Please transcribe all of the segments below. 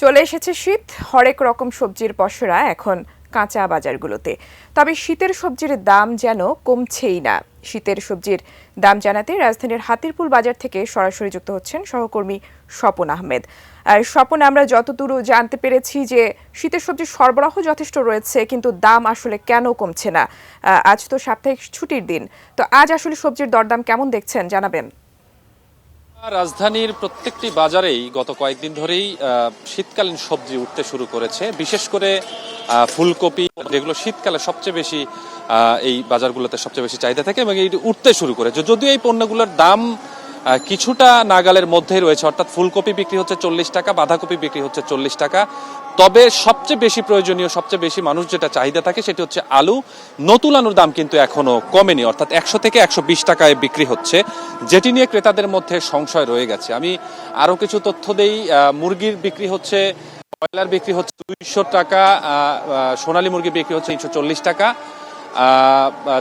চলে এসেছে শীত, হরেক রকম সবজির পসরা এখন কাঁচা বাজারগুলোতে। তবে শীতের সবজির দাম যেন কমছেই না। শীতের সবজির দাম জানাতে রাজধানীর হাতিরপুল বাজার থেকে সরাসরি যুক্ত হচ্ছেন সহকর্মী স্বপন আহমেদ। স্বপন, আমরা যতদূর জানতে পেরেছি যে শীতের সবজির সরবরাহ যথেষ্ট রয়েছে, কিন্তু দাম আসলে কেন কমছে না? আজ তো সাপ্তাহিক ছুটির দিন, তো আজ আসলে সবজির দরদাম কেমন দেখছেন জানাবেন। রাজধানীর প্রত্যেকটি বাজারেই গত কয়েকদিন ধরেই শীতকালীন সবজি উঠতে শুরু করেছে। বিশেষ করে ফুলকপি, যেগুলো শীতকালে সবচেয়ে বেশি এই বাজারগুলোতে সবচেয়ে বেশি চাহিদা থাকে এবং এটি উঠতে শুরু করেছে। যদিও এই পণ্যগুলোর দাম কিছুটা নাগালের মধ্যেই রয়েছে, অর্থাৎ ফুলকপি বিক্রি হচ্ছে 40 টাকা, বাঁধাকপি বিক্রি হচ্ছে 40 টাকা। তবে সবচেয়ে বেশি প্রয়োজনীয়, সবচেয়ে বেশি মানুষ যেটা চাহিদা থাকে সেটি হচ্ছে আলু। নতুন আলুর দাম কিন্তু এখনো কমেনি, অর্থাৎ 100 থেকে 120 টাকায় বিক্রি হচ্ছে, যেটি নিয়ে ক্রেতাদের মধ্যে সংশয় রয়ে গেছে। আমি আরো কিছু তথ্য দেই। মুরগির বিক্রি হচ্ছে, ব্রয়লার বিক্রি হচ্ছে 200 টাকা, সোনালী মুরগি বিক্রি হচ্ছে 340 টাকা,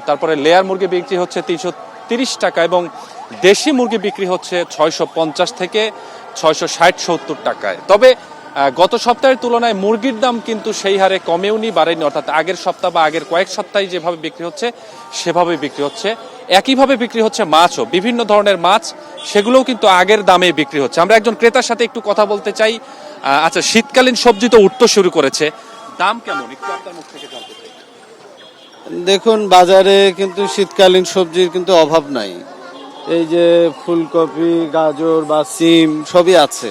তারপরে লেয়ার মুরগি বিক্রি হচ্ছে 330 টাকা এবং দেশি মুরগি বিক্রি হচ্ছে 650 থেকে 660-70 টাকায়। তবে গত সপ্তাহের তুলনায় মুরগির দাম কিন্তু সেই হারে কমেওনি, বাড়েনি, অর্থাৎ আগের সপ্তাহ বা আগের কয়েক সপ্তাহে যেভাবে বিক্রি হচ্ছে সেভাবে বিক্রি হচ্ছে। একইভাবে বিক্রি হচ্ছে মাছও, বিভিন্ন ধরনের মাছ, সেগুলোও কিন্তু আগের দামে বিক্রি হচ্ছে। আমরা একজন ক্রেতার সাথে একটু কথা বলতে চাই। আচ্ছা, শীতকালীন সবজি তো উঠতে শুরু করেছে, দাম কেমন একটু আপনার মুখ থেকে জানতে চাই। দেখুন, বাজারে কিন্তু শীতকালীন সবজির কিন্তু অভাব নাই। এই যে ফুলকপি, গাজর বা সিম সবই আছে,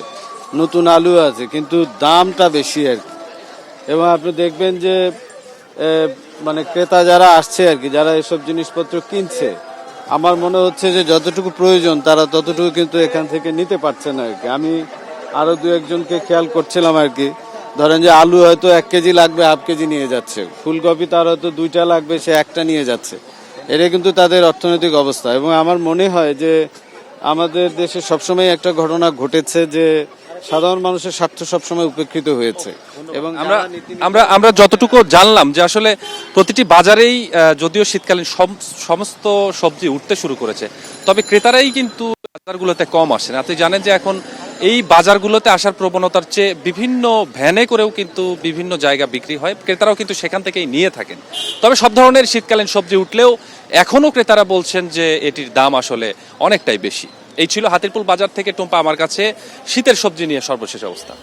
নতুন আলু আছে, কিন্তু দামটা বেশি আর কি। এবং আপনি দেখবেন যে মানে ক্রেতা যারা আসছে আর কি, যারা এসব জিনিসপত্র কিনছে, আমার মনে হচ্ছে যে যতটুকু প্রয়োজন তারা ততটুকু কিন্তু এখান থেকে নিতে পারছে না আর কি। আমি আরো দু একজনকে খেয়াল করছিলাম আর কি। ধরেন যে আলু হয়তো 1 কেজি লাগবে, হাফ কেজি নিয়ে যাচ্ছে। ফুলকপি তার হয়তো 2টা লাগবে, সে 1টা নিয়ে যাচ্ছে। এটা কিন্তু তাদের অর্থনৈতিক অবস্থা। এবং আমার মনে হয় যে আমাদের দেশে সবসময় একটা ঘটনা ঘটেছে যে সাধারণ মানুষের স্বার্থ সবসময় উপেক্ষিত হয়েছে। এবং আমরা যতটুকু জানলাম যে আসলে প্রতিটি বাজারেই যদিও শীতকালীন সমস্ত সবজি উঠতে শুরু করেছে, তবে ক্রেতারাই কিন্তু বাজারগুলোতে কম আসেন। আপনি জানেন যে এখন এই বাজারগুলোতে আসার প্রবণতার চেয়ে বিভিন্ন ভ্যানে করেও কিন্তু বিভিন্ন জায়গা বিক্রি হয়, ক্রেতারাও কিন্তু সেখান থেকেই নিয়ে থাকেন। তবে সব ধরনের শীতকালীন সবজি উঠলেও এখনো ক্রেতারা বলছেন যে এটির দাম আসলে অনেকটাই বেশি। এই ছিল হাতিরপুল বাজার থেকে টুম্পা আমার কাছে শীতের সবজি নিয়ে সর্বশেষ অবস্থা।